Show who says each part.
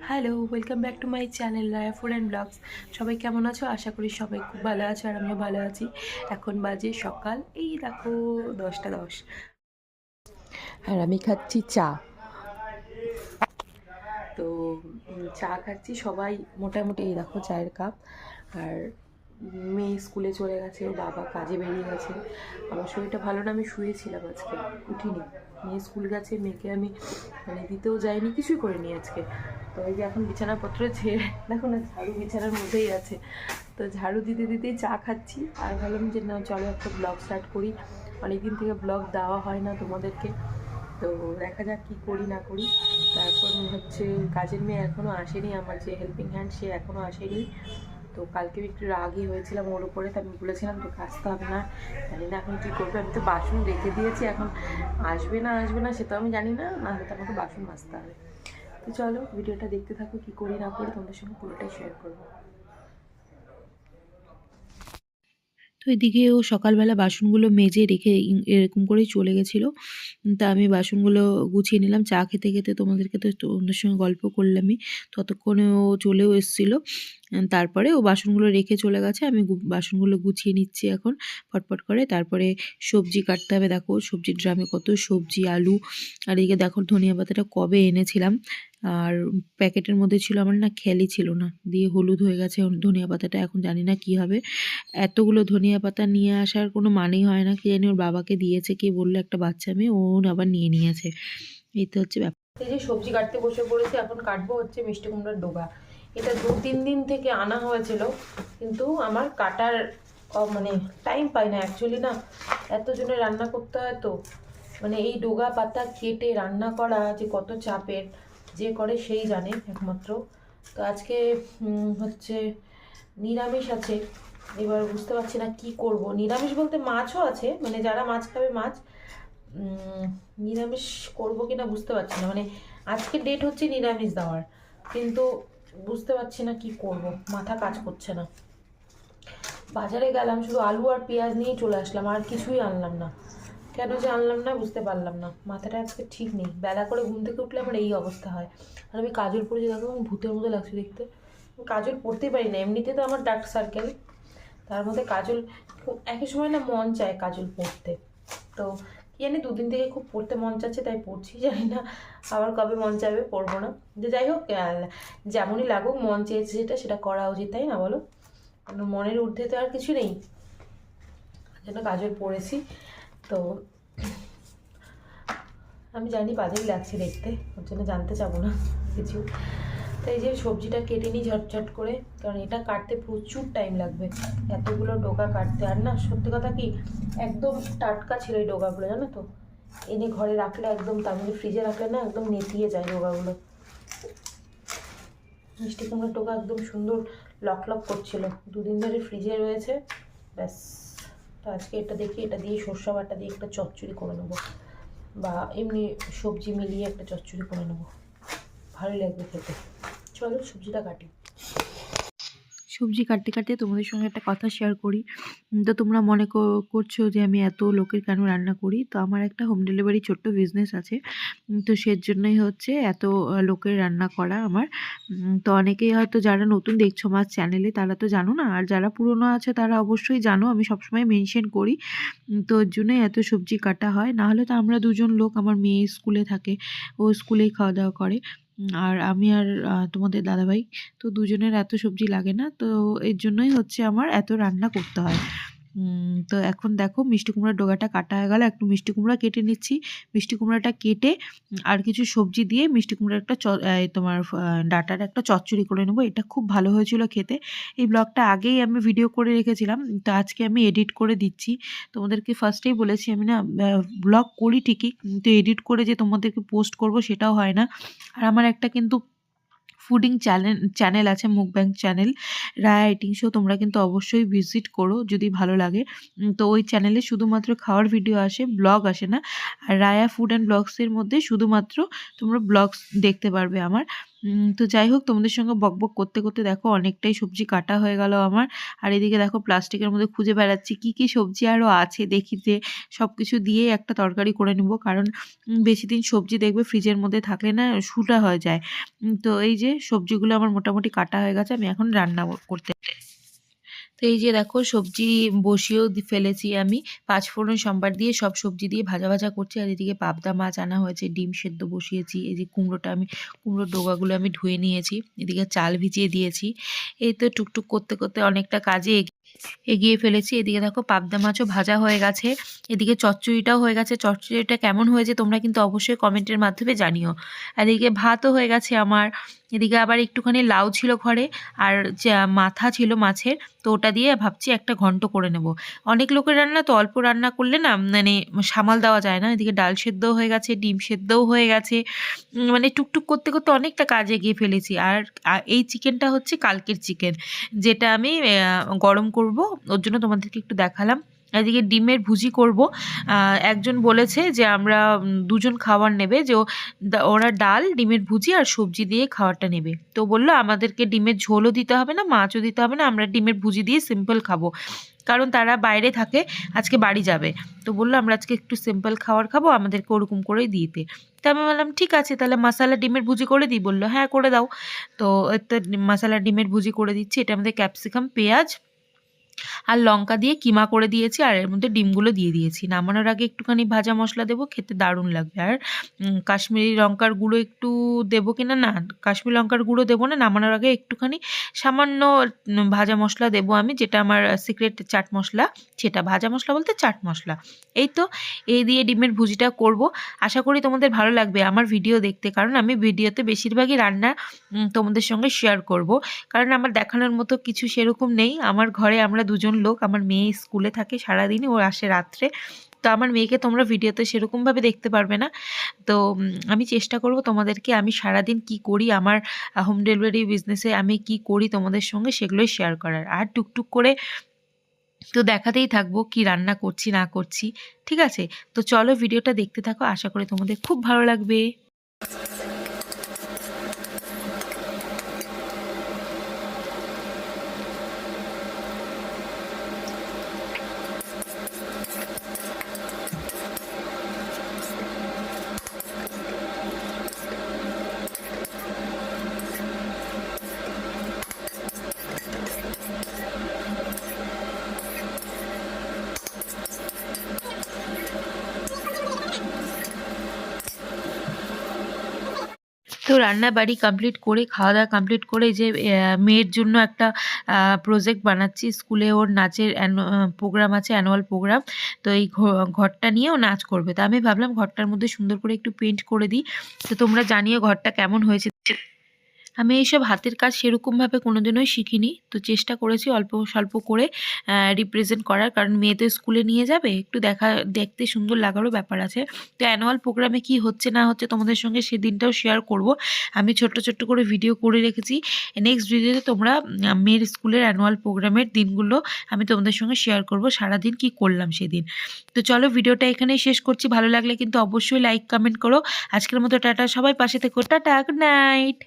Speaker 1: Hello, welcome back to my channel Raya food and blogs. সবাই কেমন আছো? আশা করি সবাই খুব ভালো আছো আর আমিও ভালো আছি। এখন বাজে সকাল এই দেখো 10টা 10। আর আমি খাচ্ছি চা। তো চা খাচ্ছি, সবাই মোটামুটি এই দেখো চায়ের কাপ। আর মেয়ে স্কুলে চলে গেছে, ওর বাবা কাজে বেরিয়ে গেছে। আমার শরীরটা ভালো না, আমি শুয়েছিলাম, আজকে উঠিনি। মেয়ে স্কুল গেছে, মেয়েকে আমি দিতেও যাইনি, কিছুই করিনি আজকে। তো এই যে এখন বিছানাপত্র ছেড়ে দেখো না, ঝাড়ু বিছানার মধ্যেই আছে। তো ঝাড়ু দিতে দিতেই চা খাচ্ছি। আর ভাবলাম যে না, চলো একটা ব্লগ স্টার্ট করি। অনেকদিন থেকে ব্লগ দেওয়া হয় না তোমাদেরকে। তো দেখা যাক কী করি না করি। তারপর হচ্ছে কাজের মেয়ে এখনও আসেনি, আমার যে হেল্পিং হ্যান্ড সে এখনও আসেনি। তো কালকে একটু রাগই হয়েছিলাম ওর উপরে, তো আমি বলেছিলাম তো আসতে হবে না। জানি না এখন কী করবে, আমি তো বাসন রেখে দিয়েছি, এখন আসবে না সেটাও আমি জানি না, না হলে তো আমাকে বাসন মাজতে হবে। তো চলো ভিডিওটা দেখতে থাকো, কী করি না করি তোমাদের সঙ্গে পুরোটাই শেয়ার করবো। তো এদিকে ও সকালবেলা বাসনগুলো মেজে রেখে এরকম করেই চলে গেছিলো। তা আমি বাসনগুলো গুছিয়ে নিলাম। চা খেতে খেতে তোমাদেরকে তো তোমাদের সঙ্গে গল্প করলামই, ততক্ষণে ও চলেও এসেছিলো। তারপরে ও বাসনগুলো রেখে চলে গেছে, আমি বাসনগুলো গুছিয়ে নিচ্ছি এখন ফটফট করে। তারপরে সবজি কাটতে হবে। দেখো সবজির ড্রামে কত সবজি, আলু। আর এদিকে দেখো ধনিয়া পাতাটা কবে এনেছিলাম, আর প্যাকেটের মধ্যে ছিল, আমার না খেয়ালই ছিল না, দিয়ে হলুদ হয়ে গেছে ধনিয়া পাতাটা। এখন জানি না কি হবে। এতগুলো ধনিয়া পাতা নিয়ে আসার কোনো মানেই হয় না, কে জানি ওর বাবাকে দিয়েছে, কে বললো একটা বাচ্চা মেয়ে, ও আবার নিয়ে নিয়েছে। এই তো হচ্ছে ব্যাপার। এই যে সবজি কাটতে বসে পড়েছি, এখন কাটবো হচ্ছে মিষ্টি কুমড়ার ডোগা। এটা 2-3 দিন থেকে আনা হয়েছিল, কিন্তু আমার কাটার মানে টাইম পাই না অ্যাকচুয়ালি। না এত জনে রান্না করতে হয়, তো মানে এই ডোগা পাতা কেটে রান্না করা যে কত চাপের, যে করে সেই জানে একমাত্র। তো আজকে হচ্ছে নিরামিষ আছে। এবার বুঝতে পারছি না কি করব। নিরামিষ বলতে মাছও আছে, মানে যারা মাছ খাবে মাছ। নিরামিষ করব কিনা বুঝতে পারছি না, মানে আজকে ডেট হচ্ছে নিরামিষ দেওয়ার, কিন্তু বুঝতে পারছি না কি করব, মাথা কাজ করছে না। বাজারে গেলাম, শুধু আলু আর পেঁয়াজ নিয়েই চলে আসলাম, আর কিছুই আনলাম না। কেন যে আনলাম না বুঝতে পারলাম না, মাথাটা আজকে ঠিক নেই। বেলা করে ঘুম থেকে উঠলে আমার এই অবস্থা হয়। আর আমি কাজল পরে যে দেখো ভূতের মতো লাগছে দেখতে। কাজল পরতেই পারি না, এমনিতে তো আমার ডার্ক সার্কেল, তার মধ্যে কাজল একই সময় না মন চায় কাজল পরতে। তো কি জানি 2 দিন থেকে খুব পড়তে মন চাচ্ছে, তাই পড়ছি। জানি না আবার কবে মন চাইবে, পড়বো না। যে যাই হোক, যেমনই লাগুক, মন চেয়েছে সেটা করা উচিত, তাই না বলো? মনের ঊর্ধ্বে তো আর কিছু নেই, যেন কাজল পড়েছি। তো আমি জানি বাজেই লাগছে দেখতে, ওর জন্য জানতে চাবো না কিছু। তাই যে সবজিটা কেটে নিই ঝটঝট করে, কারণ এটা কাটতে প্রচুর টাইম লাগবে, এতগুলো ডোকা কাটতে। আর না সত্যি কথা কি, একদম টাটকা ছিল এই ডোকাগুলো, জানো তো। এনে ঘরে রাখলে একদম, তার মধ্যে ফ্রিজে রাখলে না একদম নেতিয়ে যায় ডোকাগুলো। মিষ্টি কুমড়োর ডোকা একদম সুন্দর লক লক করছিল, 2 দিন ধরে ফ্রিজে রয়েছে। ব্যাস, তো আজকে এটা দেখি, এটা দিয়ে সর্ষে বাটা দিয়ে একটা চচ্চড়ি করে নেবো, বা এমনি সবজি মিলিয়ে একটা চচ্চড়ি করে নেবো, ভালোই লাগবে খেতে। চলো সবজিটা কাটি। সবজি কাটতে কাটতে তোমাদের সঙ্গে একটা কথা শেয়ার করি। তো তোমরা মনে করছো যে আমি এত লোকের কেন রান্না করি। তো আমার একটা হোম ডেলিভারি ছোট্ট বিজনেস আছে। তো সেজন্যই হচ্ছে এত লোকের রান্না করা আমার। তো অনেকেই হয়তো যারা নতুন দেখছো আমার চ্যানেলে তারা তো জানো না, আর যারা পুরনো আছে তারা অবশ্যই জানো, আমি সবসময় মেনশন করি। তো ওর জন্যই এত সবজি কাটা হয়, নাহলে তো আমরা দুজন লোক, আমার মেয়ে স্কুলে থাকে, ও স্কুলেই খাওয়া দাওয়া করে। আর আমি আর তোমাদের দাদাভাই, তো দুজনের এত সবজি লাগে না, তো এর জন্যই হচ্ছে আমার এত রান্না করতে হয়। তো এখন দেখো মিষ্টি কুমড়ার ডোগাটা কাটা হয়ে গেল, একটু মিষ্টি কুমড়া কেটে নিচ্ছি। মিষ্টি কুমড়াটা কেটে আর কিছু সবজি দিয়ে মিষ্টি কুমড়ার একটা তোমার ডাঁটার একটা চচ্চড়ি করে নেবো। এটা খুব ভালো হয়েছিল খেতে। এই ব্লগটা আগেই আমি ভিডিও করে রেখেছিলাম, তো আজকে আমি এডিট করে দিচ্ছি। তোমাদেরকে ফার্স্টেই বলেছি আমি না ব্লগ করি ঠিকই, কিন্তু এডিট করে যে তোমাদেরকে পোস্ট করব সেটাও হয় না। আর আমার একটা কিন্তু ফুডিং চ্যানেল আছে, মুকব্যাং চ্যানেল, রায়া ইটিং শো। তোমরা কিন্তু অবশ্যই ভিজিট করো যদি ভালো লাগে। তো ওই চ্যানেলে শুধুমাত্র খাওয়ার ভিডিও আসে, ব্লগ আসে না। আর রায়া ফুড অ্যান্ড ব্লগসের মধ্যে শুধুমাত্র তোমরা ব্লগস দেখতে পারবে আমার।
Speaker 2: তো যাই হোক, তোমাদের সঙ্গে বকবক করতে করতে দেখো অনেকটাই সবজি কাটা হয়ে গেল আমার। আর এদিকে দেখো প্লাস্টিকের মধ্যে খুঁজে বেড়াচ্ছি কি কি সবজি আরও আছে, দেখি যে সব কিছু দিয়ে একটা তরকারি করে নেব। কারণ বেশি দিন সবজি দেখবে ফ্রিজের মধ্যে থাকলে না শুটা হয়ে যায়। তো এই যে সবজিগুলো আমার মোটামুটি কাটা হয়ে গেছে, আমি এখন রান্না করতে। তো এই যে দেখো সবজি বসিয়েও ফেলেছি আমি। পাঁচফোড়ন সম্বার দিয়ে সব সবজি দিয়ে ভাজা ভাজা করছি। আর এদিকে পাবদা মাছ আনা হয়েছে, ডিম সেদ্ধ বসিয়েছি। এই যে কুমড়োর ডোগাগুলো আমি ধুয়ে নিয়েছি। এদিকে চাল ভিজিয়ে দিয়েছি। এই তো টুকটুক করতে করতে অনেকটা কাজে এগিয়ে ফেলেছি। এদিকে দেখো পাবদা মাছও ভাজা হয়ে গেছে, এদিকে চচ্চড়িটাও হয়ে গেছে। চচ্চড়িটা কেমন হয়েছে তোমরা কিন্তু অবশ্যই কমেন্টের মাধ্যমে জানিও। আর এদিকে ভাতও হয়ে গেছে আমার। এদিকে আবার একটুখানি লাউ ছিল ঘরে, আর মাথা ছিল মাছের, তো ওটা দিয়ে ভাবছি একটা ঘন্ট করে নেব। অনেক লোকের রান্না তো অল্প রান্না করলে না মানে সামাল দেওয়া যায় না। এদিকে ডাল সেদ্ধও হয়ে গেছে, ডিম সেদ্ধও হয়ে গেছে। মানে টুকটুক করতে করতে অনেকটা কাজ এগিয়ে ফেলেছি। আর এই চিকেনটা হচ্ছে কালকের চিকেন, যেটা আমি গরম করব, ওর জন্য তোমাদেরকে একটু দেখালাম। এদিকে ডিমের ভুজি করব। একজন বলেছে যে আমরা দুজন খাবার নেবে, যে ওরা ডাল, ডিমের ভুজি আর সবজি দিয়ে খাবারটা নেবে। তো বললো আমাদেরকে ডিমের ঝোলও দিতে হবে না, মাছও দিতে হবে না, আমরা ডিমের ভুজি দিয়ে সিম্পল খাবো। কারণ তারা বাইরে থাকে, আজকে বাড়ি যাবে। তো বললো আমরা আজকে একটু সিম্পল খাবার খাবো, আমাদেরকে ওরকম করেই দিতে। তো আমি বললাম ঠিক আছে, তাহলে মশালা ডিমের ভুজি করে দিই। বললো হ্যাঁ করে দাও। তো মশালা ডিমের ভুজি করে দিচ্ছি। এটা আমাদের ক্যাপসিকাম, পেঁয়াজ আর লঙ্কা দিয়ে কিমা করে দিয়েছি, আর এর মধ্যে ডিমগুলো দিয়ে দিয়েছি। নামানোর আগে একটুখানি ভাজা মশলা দেবো, খেতে দারুণ লাগবে। আর কাশ্মীরি লঙ্কার গুঁড়ো একটু দেবো কিনা, না কাশ্মীরি লঙ্কার গুঁড়ো দেবো না, নামানোর আগে একটুখানি সামান্য ভাজা মশলা দেবো আমি, যেটা আমার সিক্রেট চাট মশলা, সেটা ভাজা মশলা বলতে চাট মশলা। এই তো এই দিয়ে ডিমের ভুজিটা করব। আশা করি তোমাদের ভালো লাগবে আমার ভিডিও দেখতে, কারণ আমি ভিডিওতে বেশিরভাগই রান্না তোমাদের সঙ্গে শেয়ার করব। কারণ আমার দেখানোর মতো কিছু সেরকম নেই। আমার ঘরে আমরা দুজন লোক, আমার মেয়ে স্কুলে থাকে সারাদিনই, ও আসে রাত্রে। তো আমার মেয়েকে তোমরা ভিডিওতে সেরকমভাবে দেখতে পারবে না। তো আমি চেষ্টা করব তোমাদেরকে আমি সারাদিন কি করি, আমার হোম ডেলিভারি বিজনেসে আমি কি করি তোমাদের সঙ্গে সেগুলোই শেয়ার করার। আর টুকটুক করে তো দেখাতেই থাকবো কি রান্না করছি না করছি। ঠিক আছে, তো চলো ভিডিওটা দেখতে থাকো, আশা করি তোমাদের খুব ভালো লাগবে। তো রান্না বাড়ি কমপ্লিট করে, খাওয়া দাওয়া কমপ্লিট করে, যে মেয়ের জন্য একটা প্রজেক্ট বানাচ্ছি। স্কুলে ওর নাচের প্রোগ্রাম আছে, অ্যানুয়াল প্রোগ্রাম। তো এই ঘরটা নিয়ে ও নাচ করবে। তো আমি ভাবলাম ঘরটার মধ্যে সুন্দর করে একটু পেন্ট করে দিই। তো তোমরা জানিও ঘরটা কেমন হয়েছে। আমি এইসব হাতের কাজ সেরকমভাবে কোনোদিনই শিখিনি, তো চেষ্টা করেছি অল্প স্বল্প করে রিপ্রেজেন্ট করার। কারণ মেয়ে তো স্কুলে নিয়ে যাবে, একটু দেখতে সুন্দর লাগারও ব্যাপার আছে। তো অ্যানুয়াল প্রোগ্রামে কি হচ্ছে না হচ্ছে তোমাদের সঙ্গে সেদিনটাও শেয়ার করব। আমি ছোট্ট ছোট্ট করে ভিডিও করে রেখেছি। নেক্সট ভিডিওতে তোমরা মেয়ের স্কুলের অ্যানুয়াল প্রোগ্রামের দিনগুলো আমি তোমাদের সঙ্গে শেয়ার করব, সারাদিন কি করলাম সেদিন। তো চলো ভিডিওটা এখানেই শেষ করছি। ভালো লাগলে কিন্তু অবশ্যই লাইক কমেন্ট করো। আজকের মতো টাটা, সবাই পাশে থেকো, টাটা, গুড নাইট।